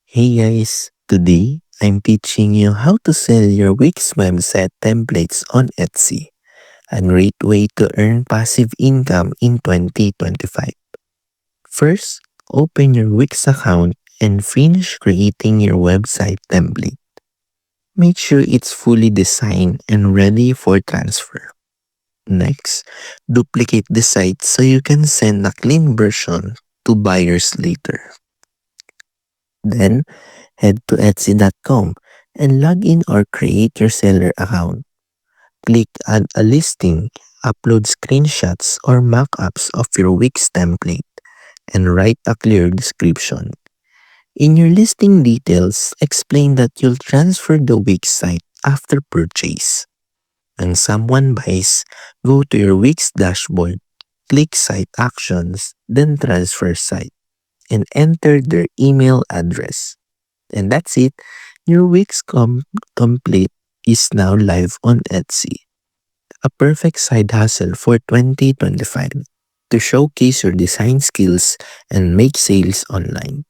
Hey guys, today I'm teaching you how to sell your Wix website templates on Etsy, a great way to earn passive income in 2025. First, open your Wix account and finish creating your website template. Make sure it's fully designed and ready for transfer. Next, duplicate the site so you can send a clean version to buyers later. Then, head to Etsy.com and log in or create your seller account. Click Add a listing, upload screenshots or mock-ups of your Wix template, and write a clear description. In your listing details, explain that you'll transfer the Wix site after purchase. When someone buys, go to your Wix dashboard, click Site Actions, then Transfer Site, and enter their email address. And that's it. Your complete is now live on Etsy, a perfect side hustle for 2025 to showcase your design skills and make sales online.